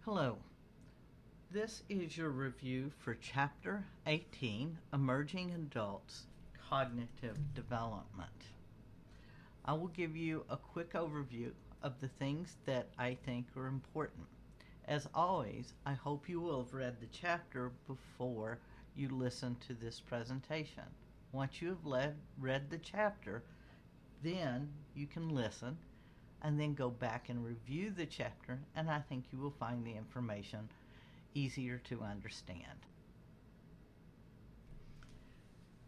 Hello, this is your review for Chapter 18, Emerging Adults, Cognitive Development. I will give you a quick overview of the things that I think are important. As always, I hope you will have read the chapter before you listen to this presentation. Once you have read the chapter, then you can listen and then go back and review the chapter, and I think you will find the information easier to understand.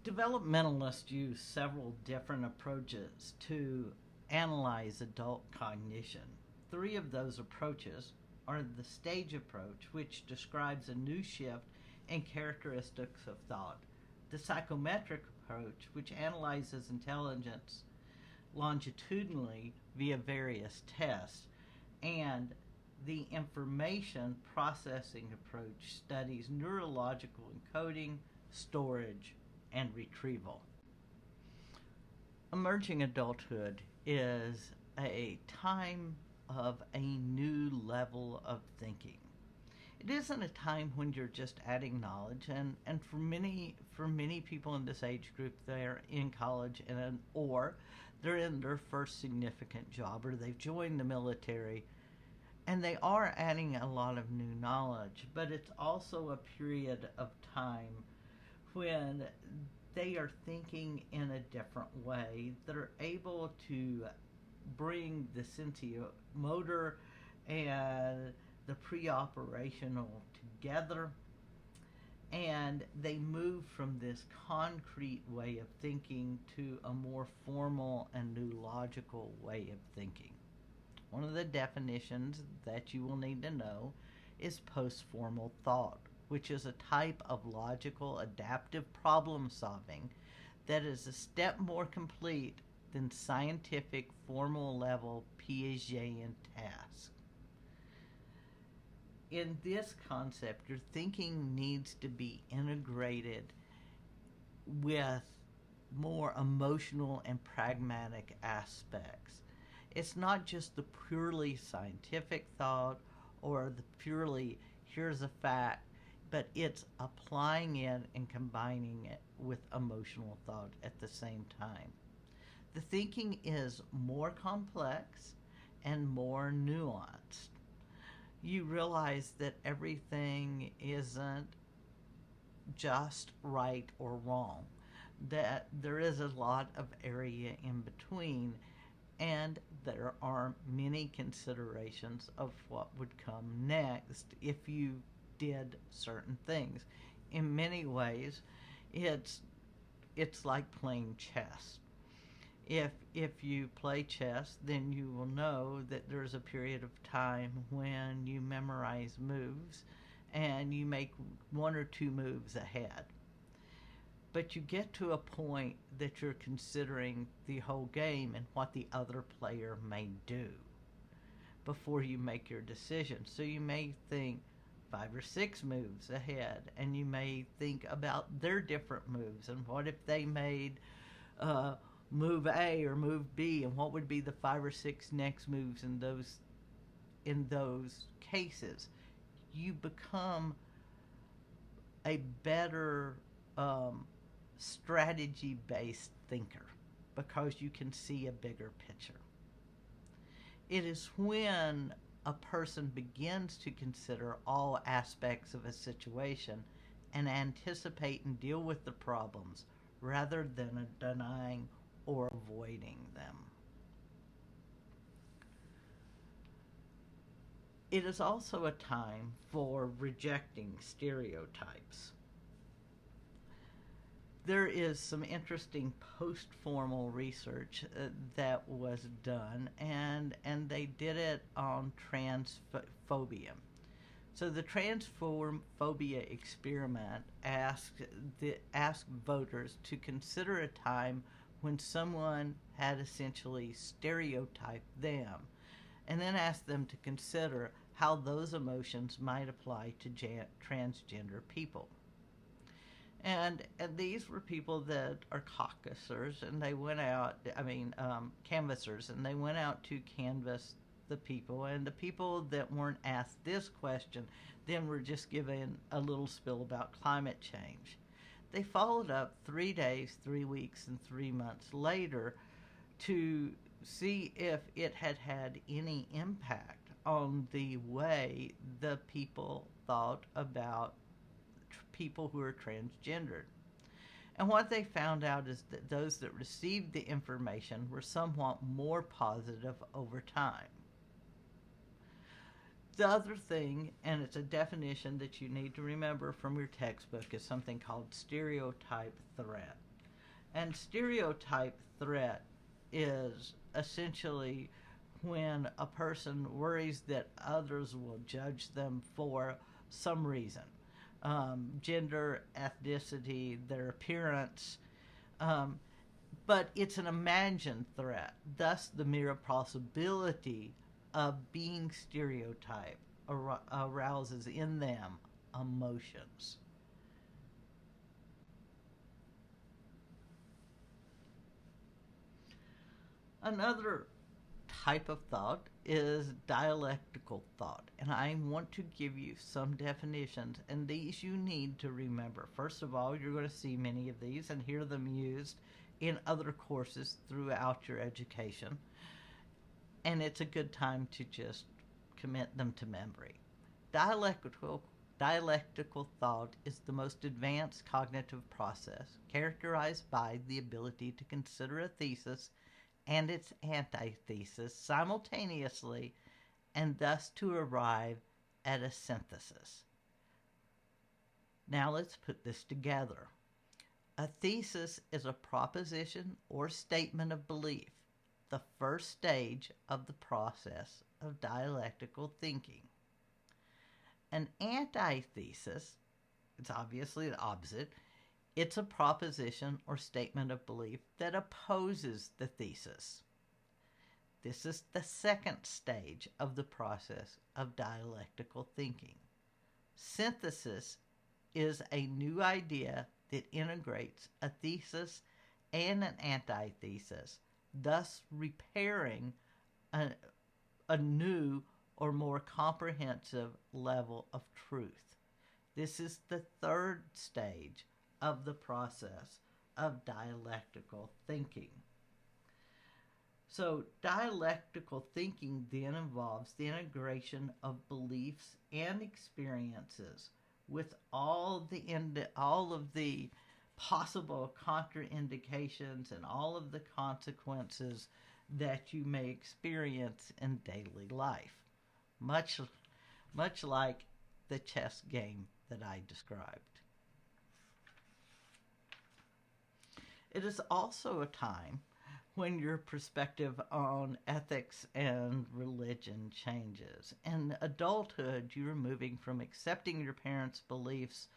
Developmentalists use several different approaches to analyze adult cognition. Three of those approaches are the stage approach, which describes a new shift in characteristics of thought, the psychometric approach, which analyzes intelligence longitudinally via various tests, and the information processing approach studies neurological encoding, storage, and retrieval. Emerging adulthood is a time of a new level of thinking. It isn't a time when you're just adding knowledge, and for many people in this age group, they're in college or they're in their first significant job, or they've joined the military, and they are adding a lot of new knowledge, but it's also a period of time when they are thinking in a different way. They're able to bring the sensomotor and the pre-operational together, and they move from this concrete way of thinking to a more formal and new logical way of thinking. One of the definitions that you will need to know is post-formal thought, which is a type of logical adaptive problem solving that is a step more complete than scientific formal level Piagetian tasks. In this concept, your thinking needs to be integrated with more emotional and pragmatic aspects. It's not just the purely scientific thought or the purely here's a fact, but it's applying it and combining it with emotional thought at the same time. The thinking is more complex and more nuanced. You realize that everything isn't just right or wrong, that there is a lot of area in between, and there are many considerations of what would come next if you did certain things. In many ways, it's like playing chess. If you play chess, then you will know that there's a period of time when you memorize moves and you make one or two moves ahead. But you get to a point that you're considering the whole game and what the other player may do before you make your decision. So you may think 5 or 6 moves ahead, and you may think about their different moves and what if they made move A or move B, and what would be the 5 or 6 next moves in those cases. You become a better strategy-based thinker because you can see a bigger picture. It is when a person begins to consider all aspects of a situation and anticipate and deal with the problems rather than denying or avoiding them. It is also a time for rejecting stereotypes. There is some interesting post-formal research that was done, and they did it on transphobia. So the transphobia experiment asked voters to consider a time when someone had essentially stereotyped them, and then asked them to consider how those emotions might apply to transgender people. And these were people that are caucusers, and they went out, canvassers, and they went out to canvass the people, and the people that weren't asked this question then were just given a little spill about climate change. They followed up 3 days, 3 weeks, and 3 months later to see if it had had any impact on the way the people thought about people who are transgendered. And what they found out is that those that received the information were somewhat more positive over time. The other thing, and it's a definition that you need to remember from your textbook, is something called stereotype threat. And stereotype threat is essentially when a person worries that others will judge them for some reason. Gender, ethnicity, their appearance, but it's an imagined threat. Thus, the mere possibility of being stereotyped arouses in them emotions. Another type of thought is dialectical thought, and I want to give you some definitions, and these you need to remember. First of all, you're going to see many of these and hear them used in other courses throughout your education, and it's a good time to just commit them to memory. Dialectical thought is the most advanced cognitive process characterized by the ability to consider a thesis and its antithesis simultaneously, and thus to arrive at a synthesis. Now let's put this together. A thesis is a proposition or statement of belief, the first stage of the process of dialectical thinking. An antithesis, it's obviously the opposite. It's a proposition or statement of belief that opposes the thesis. This is the second stage of the process of dialectical thinking. Synthesis is a new idea that integrates a thesis and an antithesis, thus repairing a new or more comprehensive level of truth. This is the third stage of the process of dialectical thinking. So dialectical thinking then involves the integration of beliefs and experiences with all of the possible contraindications and all of the consequences that you may experience in daily life, much like the chess game that I described. It is also a time when your perspective on ethics and religion changes. In adulthood, you're moving from accepting your parents' beliefs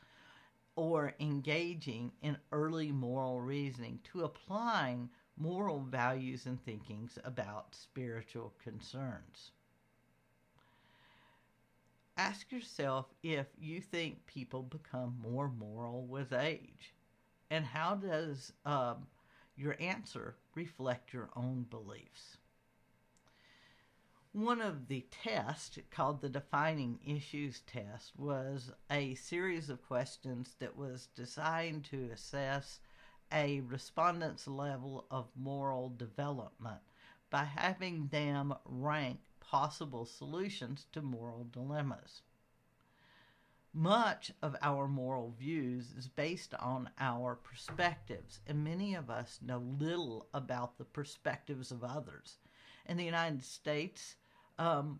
or engaging in early moral reasoning to applying moral values and thinkings about spiritual concerns. Ask yourself if you think people become more moral with age. And how does your answer reflect your own beliefs? One of the tests, called the Defining Issues Test, was a series of questions that was designed to assess a respondent's level of moral development by having them rank possible solutions to moral dilemmas. Much of our moral views is based on our perspectives, and many of us know little about the perspectives of others. In the United States,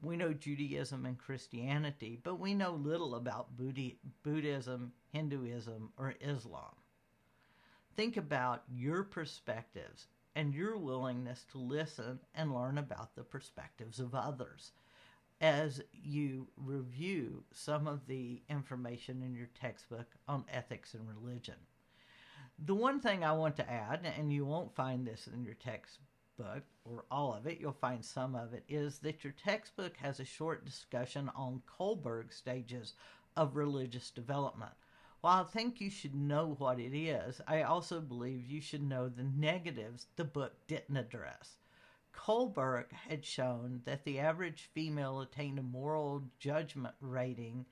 we know Judaism and Christianity, but we know little about Buddhism, Hinduism, or Islam. Think about your perspectives and your willingness to listen and learn about the perspectives of others as you review some of the information in your textbook on ethics and religion. The one thing I want to add, and you won't find this in your textbook or all of it, you'll find some of it, is that your textbook has a short discussion on Kohlberg stages of religious development. While I think you should know what it is, I also believe you should know the negatives the book didn't address. Kohlberg had shown that the average female attained a moral judgment rating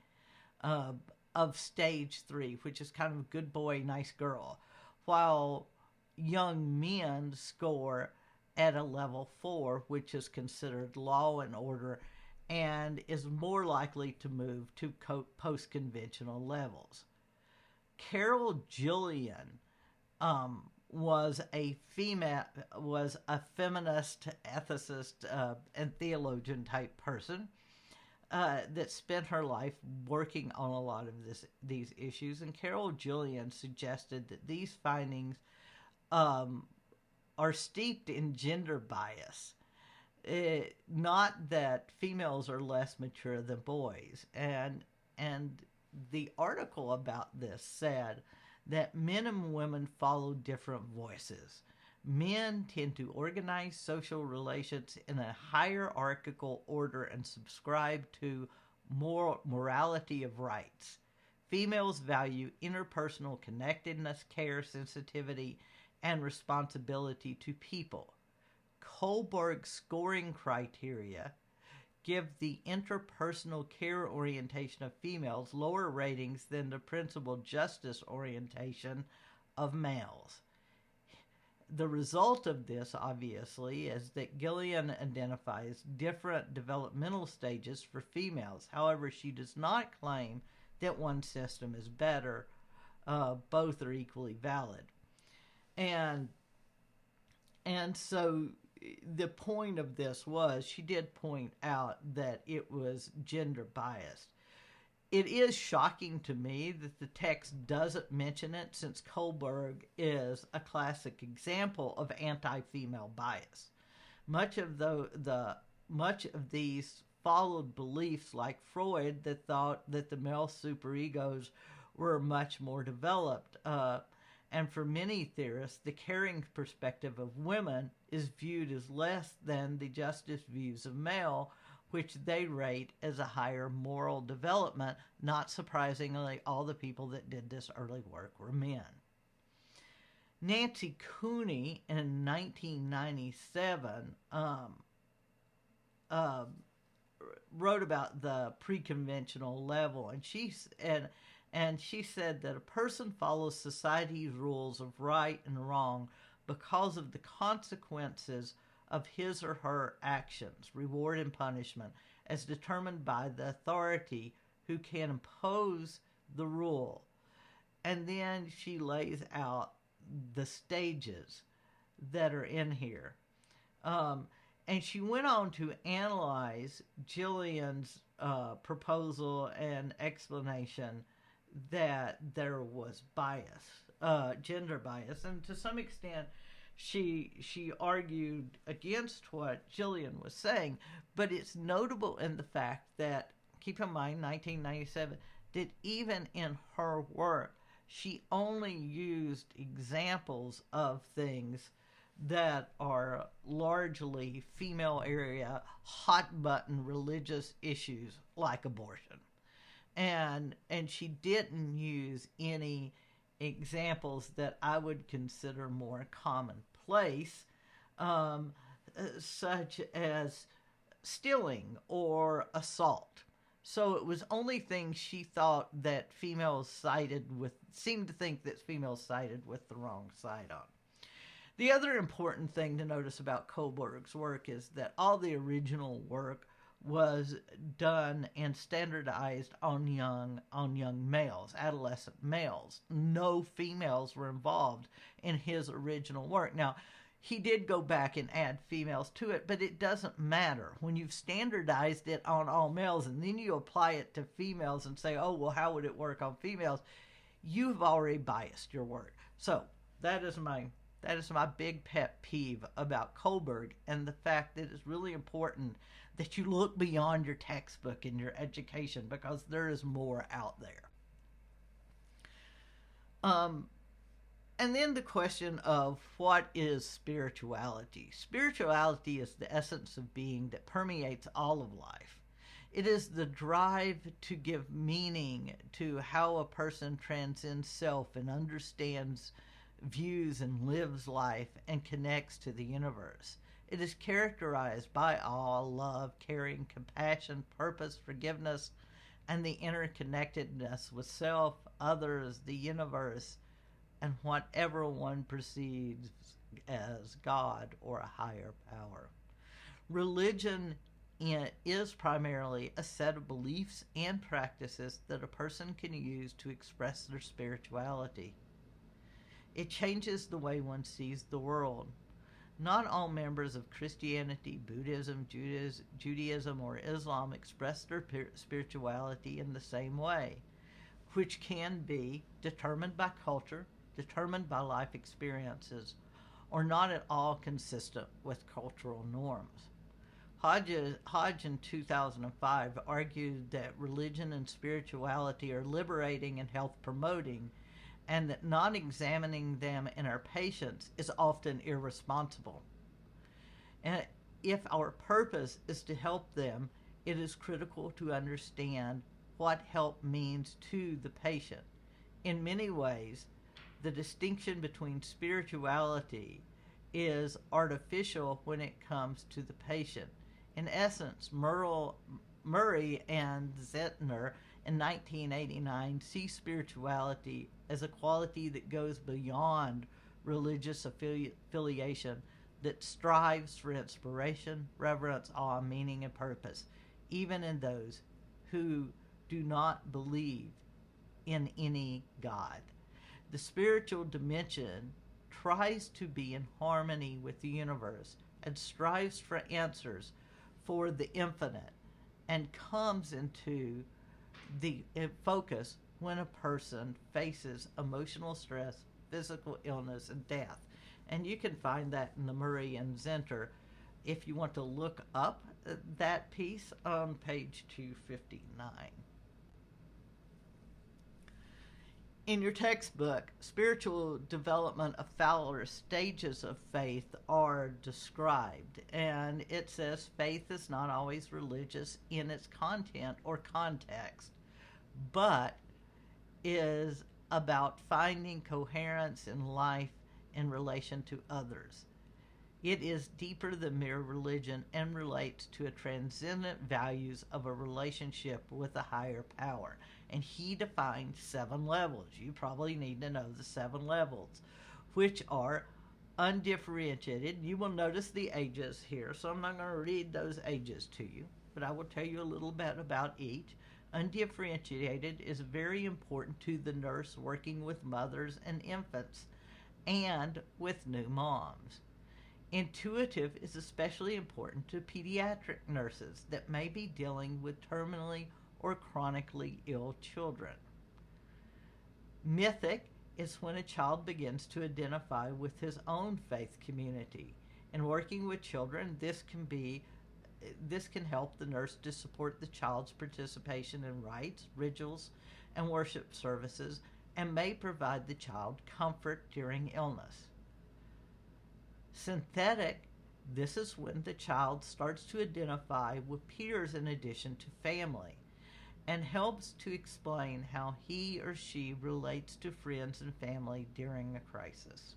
uh, of stage 3, which is kind of a good boy, nice girl, while young men score at a level 4, which is considered law and order and is more likely to move to post-conventional levels. Carol Gillian was a feminist, ethicist, and theologian type person that spent her life working on a lot of these issues. And Carol Gillian suggested that these findings are steeped in gender bias. Not that females are less mature than boys. And the article about this said that men and women follow different voices. Men tend to organize social relations in a hierarchical order and subscribe to morality of rights. Females value interpersonal connectedness, care, sensitivity, and responsibility to people. Kohlberg's scoring criteria give the interpersonal care orientation of females lower ratings than the principal justice orientation of males. The result of this, obviously, is that Gillian identifies different developmental stages for females. However, she does not claim that one system is better. Both are equally valid. And so the point of this was she did point out that it was gender biased. It is shocking to me that the text doesn't mention it, since Kohlberg is a classic example of anti-female bias. Much of these followed beliefs like Freud that thought that the male superegos were much more developed. And for many theorists, the caring perspective of women is viewed as less than the justice views of male, which they rate as a higher moral development. Not surprisingly, all the people that did this early work were men. Nancy Cooney in 1997 wrote about the pre-conventional level, and she said that a person follows society's rules of right and wrong because of the consequences of his or her actions, reward and punishment, as determined by the authority who can impose the rule. And then she lays out the stages that are in here. And she went on to analyze Gillian's proposal and explanation that there was bias, gender bias, and to some extent she argued against what Gillian was saying. But it's notable in the fact that, keep in mind, 1997, that even in her work, she only used examples of things that are largely female area, hot button religious issues like abortion. And she didn't use any examples that I would consider more commonplace, such as stealing or assault. So it was only things she thought that seemed to think that females sided with the wrong side on. The other important thing to notice about Kohlberg's work is that all the original work was done and standardized on young males, adolescent males. No females were involved in his original work. Now, he did go back and add females to it, but it doesn't matter. When you've standardized it on all males and then you apply it to females and say, oh, well, how would it work on females? You've already biased your work. So that is my big pet peeve about Kohlberg, and the fact that it's really important that you look beyond your textbook in your education, because there is more out there. And then the question of what is spirituality. Spirituality is the essence of being that permeates all of life. It is the drive to give meaning to how a person transcends self and understands, views, and lives life and connects to the universe. It is characterized by awe, love, caring, compassion, purpose, forgiveness, and the interconnectedness with self, others, the universe, and whatever one perceives as God or a higher power. Religion is primarily a set of beliefs and practices that a person can use to express their spirituality. It changes the way one sees the world. Not all members of Christianity, Buddhism, Judaism, or Islam express their spirituality in the same way, which can be determined by culture, determined by life experiences, or not at all consistent with cultural norms. Hodge in 2005 argued that religion and spirituality are liberating and health promoting, and that not examining them in our patients is often irresponsible. And if our purpose is to help them, it is critical to understand what help means to the patient. In many ways, the distinction between spirituality is artificial when it comes to the patient. In essence, Murray and Zettner in 1989 see spirituality as a quality that goes beyond religious affiliation, that strives for inspiration, reverence, awe, meaning, and purpose, even in those who do not believe in any God. The spiritual dimension tries to be in harmony with the universe and strives for answers for the infinite, and comes into the focus when a person faces emotional stress, physical illness, and death. And you can find that in the Murray and Zenter if you want to look up that piece on page 259. In your textbook, spiritual development of Fowler's stages of faith are described, and it says faith is not always religious in its content or context, but is about finding coherence in life in relation to others. It is deeper than mere religion and relates to a transcendent values of a relationship with a higher power. And he defined 7 levels. You probably need to know the 7 levels, which are undifferentiated. You will notice the ages here, so I'm not going to read those ages to you, but I will tell you a little bit about each. Undifferentiated is very important to the nurse working with mothers and infants and with new moms. Intuitive is especially important to pediatric nurses that may be dealing with terminally or chronically ill children. Mythic is when a child begins to identify with his own faith community. In working with children, this can help the nurse to support the child's participation in rites, rituals, and worship services, and may provide the child comfort during illness. Synthetic, this is when the child starts to identify with peers in addition to family, and helps to explain how he or she relates to friends and family during a crisis.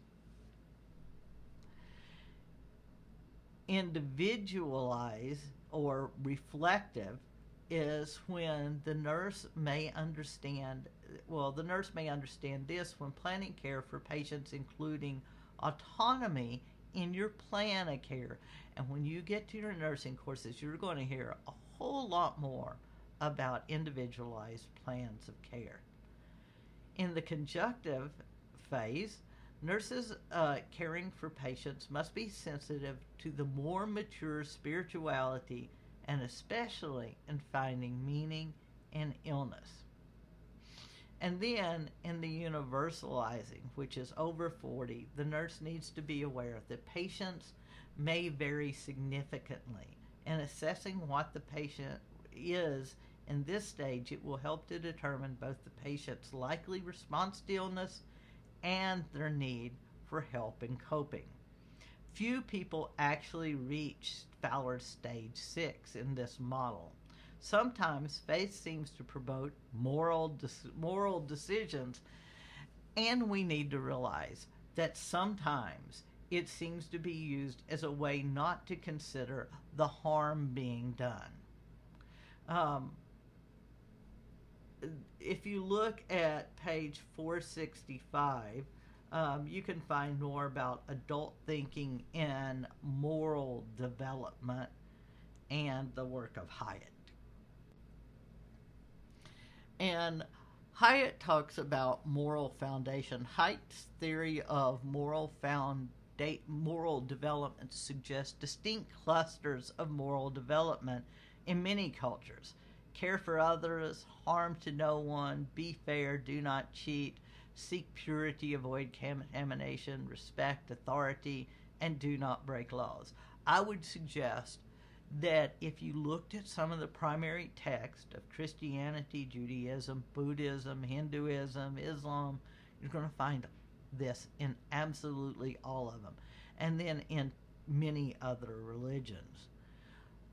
Individualized or reflective is when the nurse may understand this when planning care for patients, including autonomy in your plan of care. And when you get to your nursing courses, you're going to hear a whole lot more about individualized plans of care. In the conjunctive phase, nurses caring for patients must be sensitive to the more mature spirituality, and especially in finding meaning in illness. And then in the universalizing, which is over 40, the nurse needs to be aware that patients may vary significantly. In assessing what the patient is in this stage, it will help to determine both the patient's likely response to illness and their need for help in coping. Few people actually reach Fowler's stage 6 in this model. Sometimes faith seems to promote moral decisions, and we need to realize that sometimes it seems to be used as a way not to consider the harm being done. Um, if you look at page 465, you can find more about adult thinking and moral development and the work of Hyatt. And Hyatt talks about moral foundation. Hyatt's theory of moral development suggests distinct clusters of moral development in many cultures. Care for others, harm to no one, be fair, do not cheat, seek purity, avoid contamination, respect authority, and do not break laws. I would suggest that if you looked at some of the primary texts of Christianity, Judaism, Buddhism, Hinduism, Islam, you're going to find this in absolutely all of them, and then in many other religions.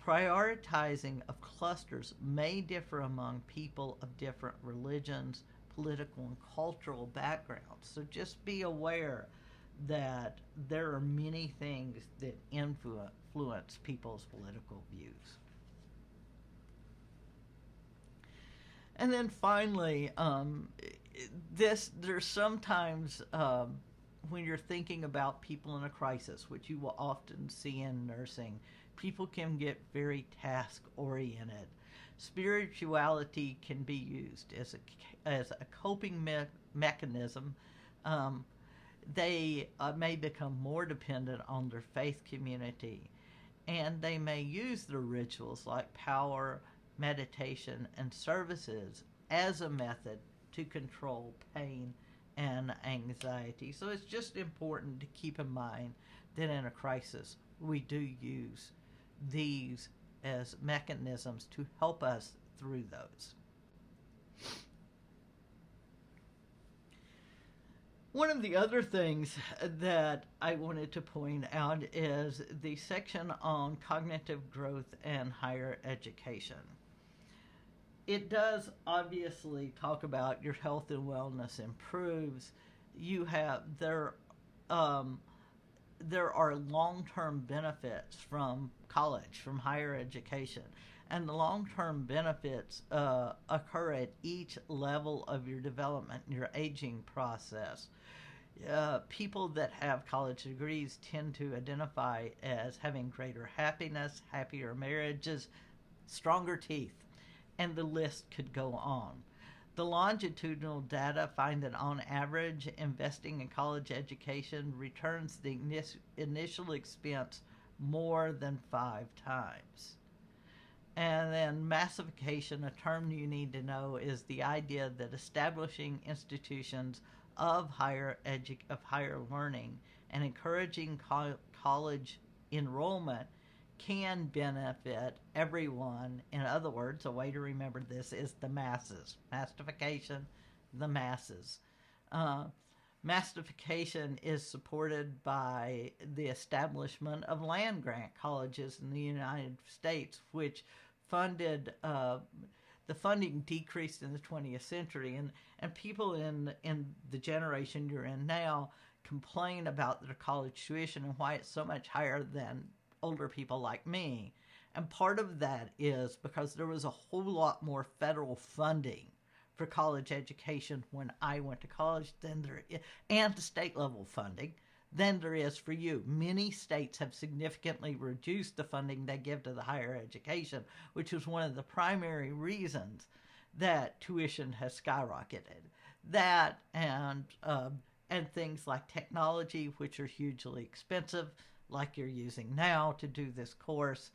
Prioritizing of clusters may differ among people of different religions, political and cultural backgrounds. So just be aware that there are many things that influence people's political views. And then finally, there's sometimes when you're thinking about people in a crisis, which you will often see in nursing, people can get very task-oriented. Spirituality can be used as a coping mechanism. They may become more dependent on their faith community, and they may use their rituals like power, meditation, and services as a method to control pain and anxiety. So it's just important to keep in mind that in a crisis, we do use these as mechanisms to help us through those. One of the other things that I wanted to point out is the section on cognitive growth and higher education. It does obviously talk about your health and wellness improves. There are long-term benefits from college, from higher education, and the long-term benefits occur at each level of your development, your aging process. People that have college degrees tend to identify as having greater happiness, happier marriages, stronger teeth, and the list could go on. The longitudinal data find that on average, investing in college education returns the initial expense more than 5 times. And then massification, a term you need to know, is the idea that establishing institutions of higher learning and encouraging college enrollment can benefit everyone. In other words, a way to remember this is the masses. Massification, the masses. Massification is supported by the establishment of land-grant colleges in the United States, which funded the funding decreased in the 20th century, and people in the generation you're in now complain about their college tuition and why it's so much higher than older people like me. And part of that is because there was a whole lot more federal funding for college education when I went to college than there is, and state level funding than there is for you. Many states have significantly reduced the funding they give to the higher education, which is one of the primary reasons that tuition has skyrocketed. That and things like technology, which are hugely expensive, like you're using now to do this course,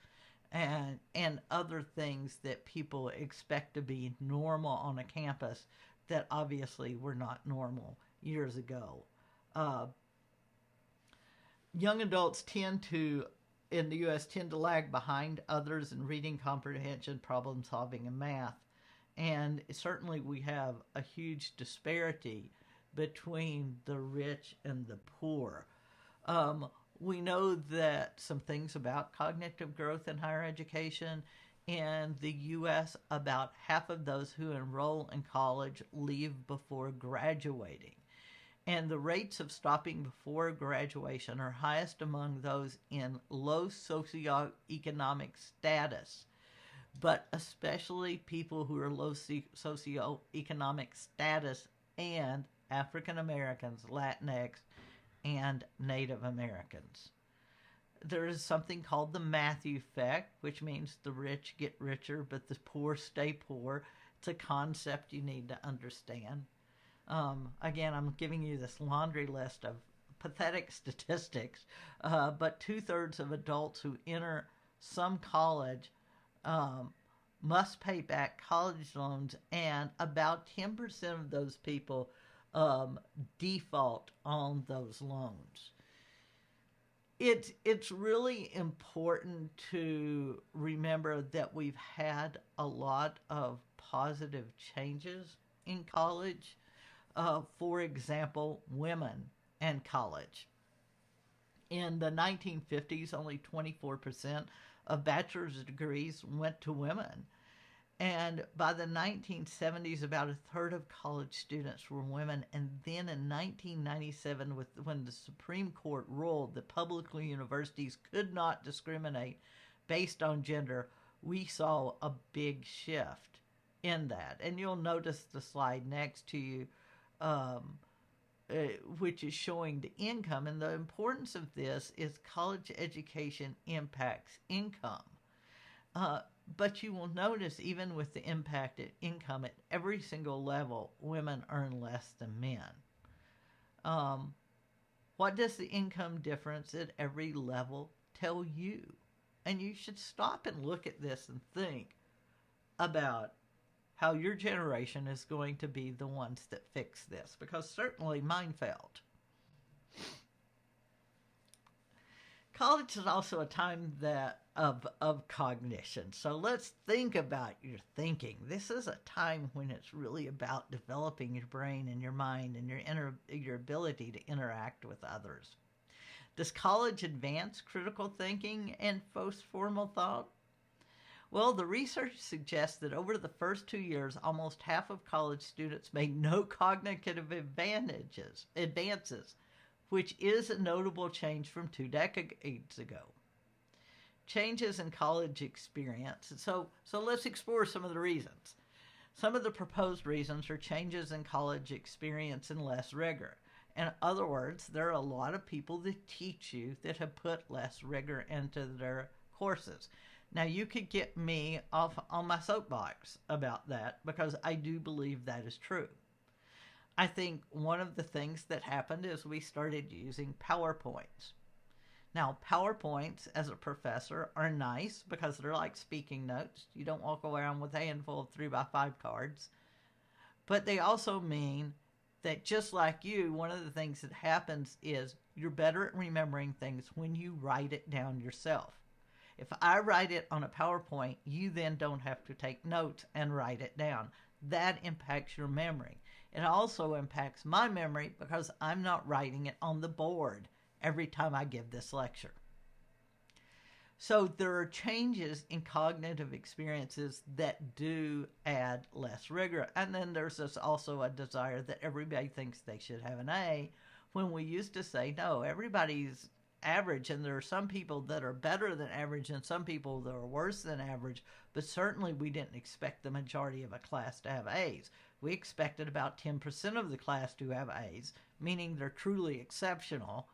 and other things that people expect to be normal on a campus that obviously were not normal years ago. Young adults in the U.S. tend to lag behind others in reading comprehension, problem solving, and math. And certainly we have a huge disparity between the rich and the poor. We know that some things about cognitive growth in higher education. In the U.S., about half of those who enroll in college leave before graduating. And the rates of stopping before graduation are highest among those in low socioeconomic status, but especially people who are low socioeconomic status and African Americans, Latinx, and Native Americans. There is something called the Matthew effect, which means the rich get richer, but the poor stay poor. It's a concept you need to understand. Again, I'm giving you this laundry list of pathetic statistics, but 2/3 of adults who enter some college must pay back college loans, and about 10% of those people default on those loans. It's really important to remember that we've had a lot of positive changes in college. For example, women and college. In the 1950s, only 24% of bachelor's degrees went to women. And by the 1970s, about a third of college students were women. And then in 1997, when the Supreme Court ruled that public universities could not discriminate based on gender, we saw a big shift in that. And you'll notice the slide next to you, which is showing the income. And the importance of this is college education impacts income. But you will notice, even with the impact at income, at every single level, women earn less than men. What does the income difference at every level tell you? And you should stop and look at this and think about how your generation is going to be the ones that fix this, because certainly mine failed. College is also a time of cognition. So let's think about your thinking. This is a time when it's really about developing your brain and your mind and your ability to interact with others. Does college advance critical thinking and post-formal thought? Well, the research suggests that over the first 2 years, almost half of college students made no cognitive advances, which is a notable change from 2 decades ago. Changes in college experience. So let's explore some of the reasons. Some of the proposed reasons are changes in college experience and less rigor. In other words, there are a lot of people that teach you that have put less rigor into their courses. Now, you could get me off on my soapbox about that, because I do believe that is true. I think one of the things that happened is we started using PowerPoints. Now, PowerPoints as a professor are nice because they're like speaking notes. You don't walk around with a handful of 3x5 cards. But they also mean that, just like you, one of the things that happens is you're better at remembering things when you write it down yourself. If I write it on a PowerPoint, you then don't have to take notes and write it down. That impacts your memory. It also impacts my memory because I'm not writing it on the board every time I give this lecture. So there are changes in cognitive experiences that do add less rigor. And then there's also a desire that everybody thinks they should have an A, when we used to say, no, everybody's average, and there are some people that are better than average and some people that are worse than average, but certainly we didn't expect the majority of a class to have A's. We expected about 10% of the class to have A's, meaning they're truly exceptional,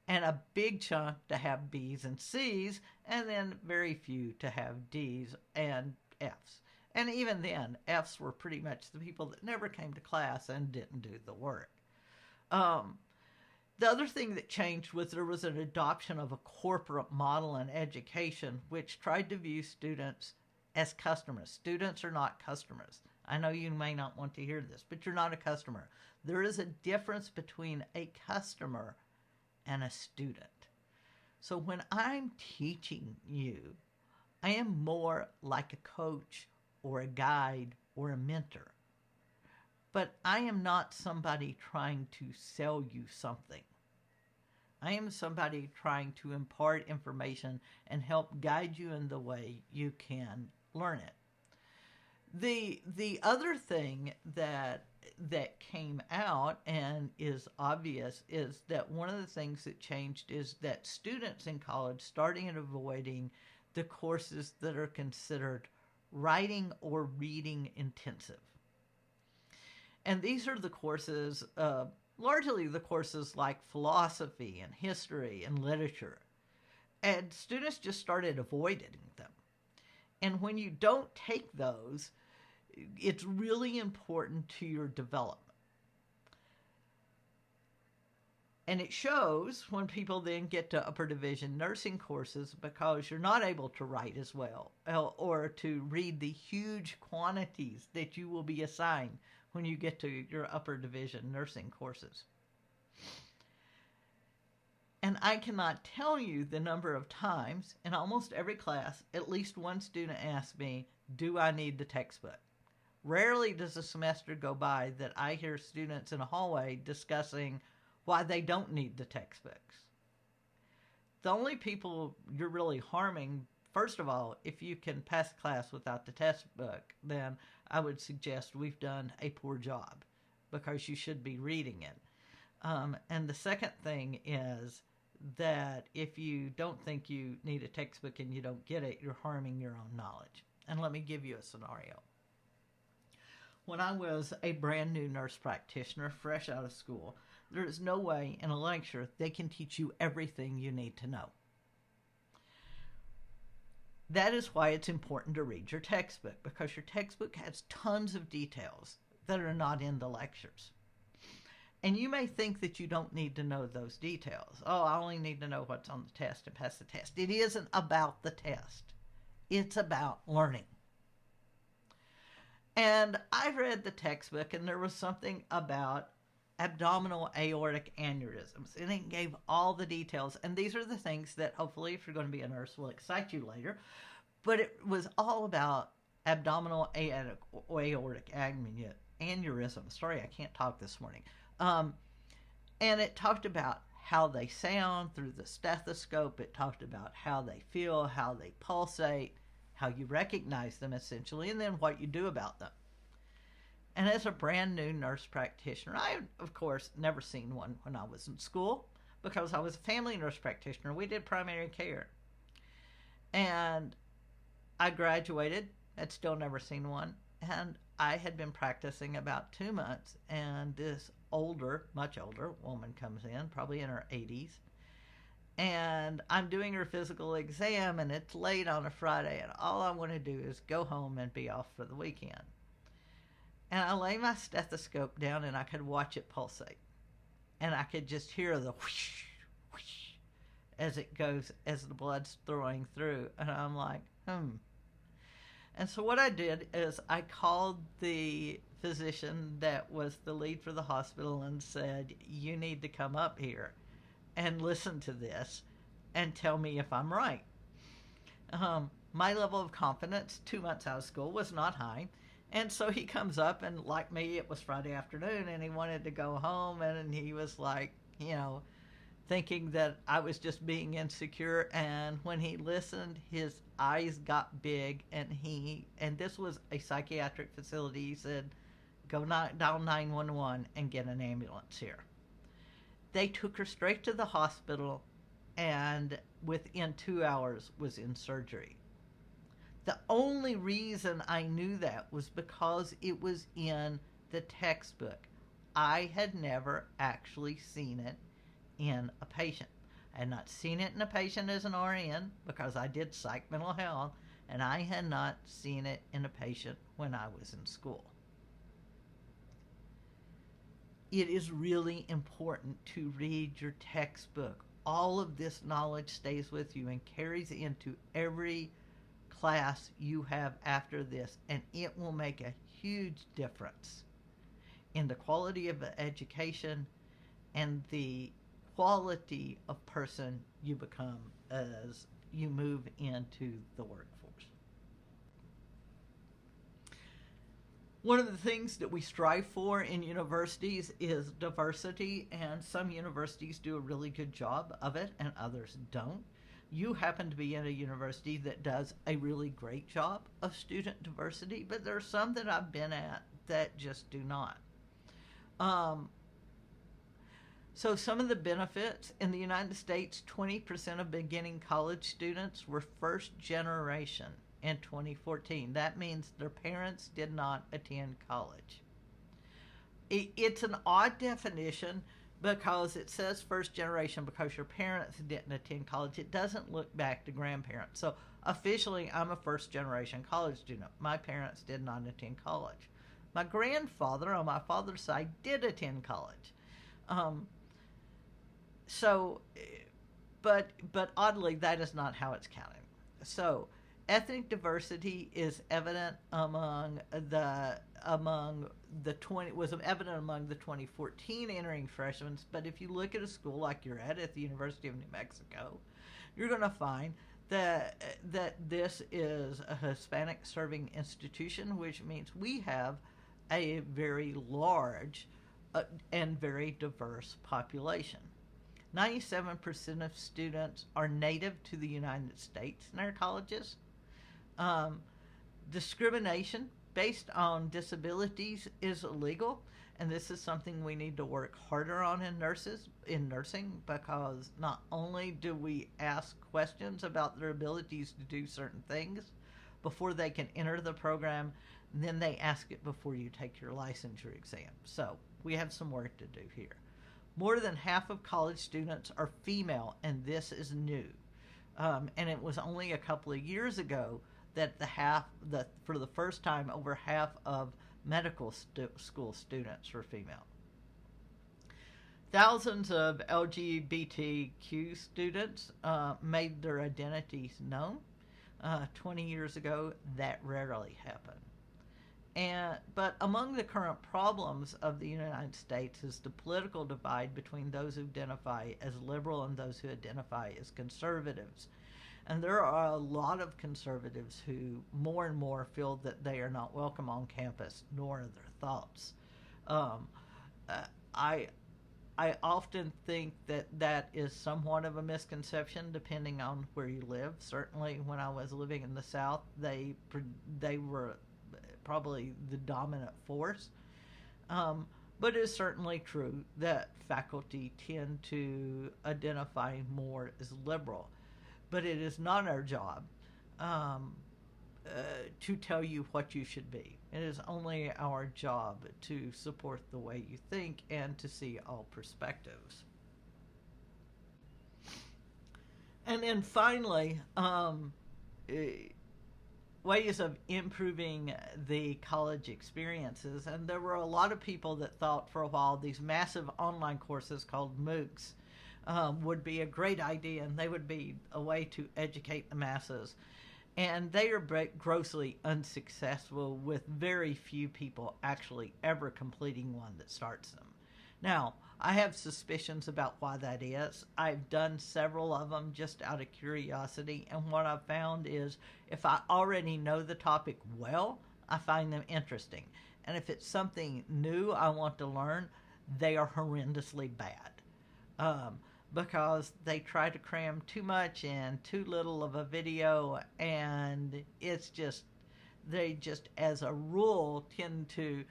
and a big chunk to have B's and C's, and then very few to have D's and F's. And even then, F's were pretty much the people that never came to class and didn't do the work. The other thing that changed was there was an adoption of a corporate model in education, which tried to view students as customers. Students are not customers. I know you may not want to hear this, but you're not a customer. There is a difference between a customer and a student. So when I'm teaching you, I am more like a coach or a guide or a mentor. But I am not somebody trying to sell you something. I am somebody trying to impart information and help guide you in the way you can learn it. The other thing that that came out and is obvious is that one of the things that changed is that students in college started avoiding the courses that are considered writing or reading intensive. And these are the courses, largely the courses like philosophy and history and literature. And students just started avoiding them. And when you don't take those, it's really important to your development. And it shows when people then get to upper division nursing courses because you're not able to write as well or to read the huge quantities that you will be assigned when you get to your upper division nursing courses. And I cannot tell you the number of times in almost every class, at least one student asks me, do I need the textbook? Rarely does a semester go by that I hear students in a hallway discussing why they don't need the textbooks. The only people you're really harming, first of all, if you can pass class without the textbook, then I would suggest we've done a poor job because you should be reading it. And the second thing is that if you don't think you need a textbook and you don't get it, you're harming your own knowledge. And let me give you a scenario. When I was a brand new nurse practitioner, fresh out of school, there is no way in a lecture they can teach you everything you need to know. That is why it's important to read your textbook, because your textbook has tons of details that are not in the lectures. And you may think that you don't need to know those details. Oh, I only need to know what's on the test to pass the test. It isn't about the test. It's about learning. And I read the textbook, and there was something about abdominal aortic aneurysms, and it gave all the details. And these are the things that hopefully, if you're going to be a nurse, will excite you later. But it was all about abdominal aortic aneurysm. Sorry, I can't talk this morning. And it talked about how they sound through the stethoscope. It talked about how they feel, how they pulsate, how you recognize them essentially, and then what you do about them. And as a brand new nurse practitioner, I, of course, never seen one when I was in school because I was a family nurse practitioner. We did primary care. And I graduated, had still never seen one, and I had been practicing about 2 months, and this older, much older woman comes in, probably in her 80s, and I'm doing her physical exam, and it's late on a Friday, and all I want to do is go home and be off for the weekend. And I lay my stethoscope down, and I could watch it pulsate, and I could just hear the whoosh, whoosh, as it goes, as the blood's throwing through, and I'm like, And so what I did is I called the physician that was the lead for the hospital and said, you need to come up here and listen to this and tell me if I'm right. My level of confidence 2 months out of school was not high. And so he comes up, and like me, it was Friday afternoon, and he wanted to go home, and he was like, thinking that I was just being insecure. And when he listened, his eyes got big, and this was a psychiatric facility. He said, go dial 911 and get an ambulance here. They took her straight to the hospital, and within 2 hours was in surgery. The only reason I knew that was because it was in the textbook. I had never actually seen it in a patient. I had not seen it in a patient as an RN because I did psych mental health, and I had not seen it in a patient when I was in school. It is really important to read your textbook. All of this knowledge stays with you and carries into every class you have after this, and it will make a huge difference in the quality of the education and the quality of person you become as you move into the workforce. One of the things that we strive for in universities is diversity, and some universities do a really good job of it and others don't. You happen to be in a university that does a really great job of student diversity, but there are some that I've been at that just do not. Um, so some of the benefits in the United States, 20% of beginning college students were first generation in 2014. That means their parents did not attend college. It's an odd definition because it says first generation because your parents didn't attend college. It doesn't look back to grandparents. So officially, I'm a first generation college student. My parents did not attend college. My grandfather on my father's side did attend college. Um, so, but oddly, that is not how it's counted. So, ethnic diversity is evident among the 2014 entering freshmen. But if you look at a school like you're at the University of New Mexico, you're going to find that this is a Hispanic serving institution, which means we have a very large and very diverse population. 97% of students are native to the United States in our colleges. Discrimination based on disabilities is illegal, and this is something we need to work harder on in nursing, because not only do we ask questions about their abilities to do certain things before they can enter the program, then they ask it before you take your licensure exam. So we have some work to do here. More than half of college students are female, and this is new. And it was only a couple of years ago that for the first time, over half of medical school students were female. Thousands of LGBTQ students made their identities known. 20 years ago, that rarely happened. But among the current problems of the United States is the political divide between those who identify as liberal and those who identify as conservatives. And there are a lot of conservatives who more and more feel that they are not welcome on campus, nor are their thoughts. I often think that is somewhat of a misconception depending on where you live. Certainly when I was living in the South, they were probably the dominant force. But it is certainly true that faculty tend to identify more as liberal. But it is not our job to tell you what you should be. It is only our job to support the way you think and to see all perspectives. And then finally, ways of improving the college experiences. And there were a lot of people that thought for a while these massive online courses called MOOCs would be a great idea, and they would be a way to educate the masses. And they are grossly unsuccessful, with very few people actually ever completing one that starts them. Now, I have suspicions about why that is. I've done several of them just out of curiosity, and what I've found is if I already know the topic well, I find them interesting. And if it's something new I want to learn, they are horrendously bad. Because they try to cram too much in too little of a video, and they just as a rule tend to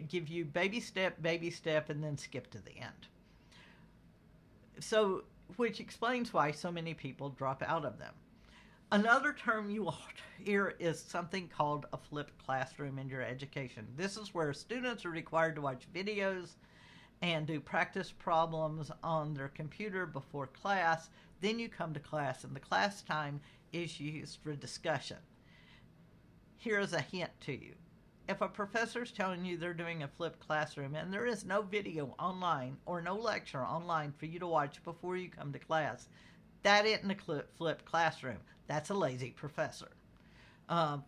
give you baby step, and then skip to the end. So, which explains why so many people drop out of them. Another term you will hear is something called a flipped classroom in your education. This is where students are required to watch videos and do practice problems on their computer before class. Then you come to class, and the class time is used for discussion. Here's a hint to you. If a professor is telling you they're doing a flipped classroom and there is no video online or no lecture online for you to watch before you come to class, that isn't a flipped classroom. That's a lazy professor.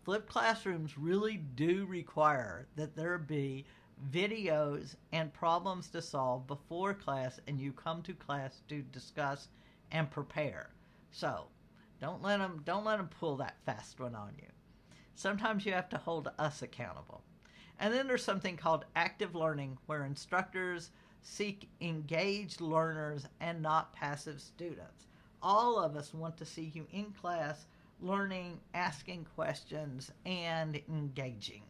Flipped classrooms really do require that there be videos and problems to solve before class, and you come to class to discuss and prepare. So don't let them pull that fast one on you. Sometimes you have to hold us accountable. And then there's something called active learning, where instructors seek engaged learners and not passive students. All of us want to see you in class learning, asking questions, and engaging.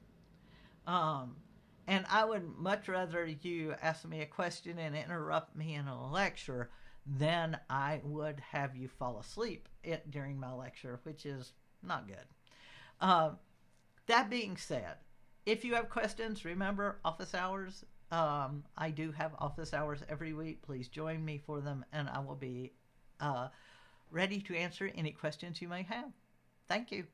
And I would much rather you ask me a question and interrupt me in a lecture than I would have you fall asleep during my lecture, which is not good. Uh, that being said, if you have questions, remember office hours. I do have office hours every week. Please join me for them, and I will be ready to answer any questions you may have. Thank you.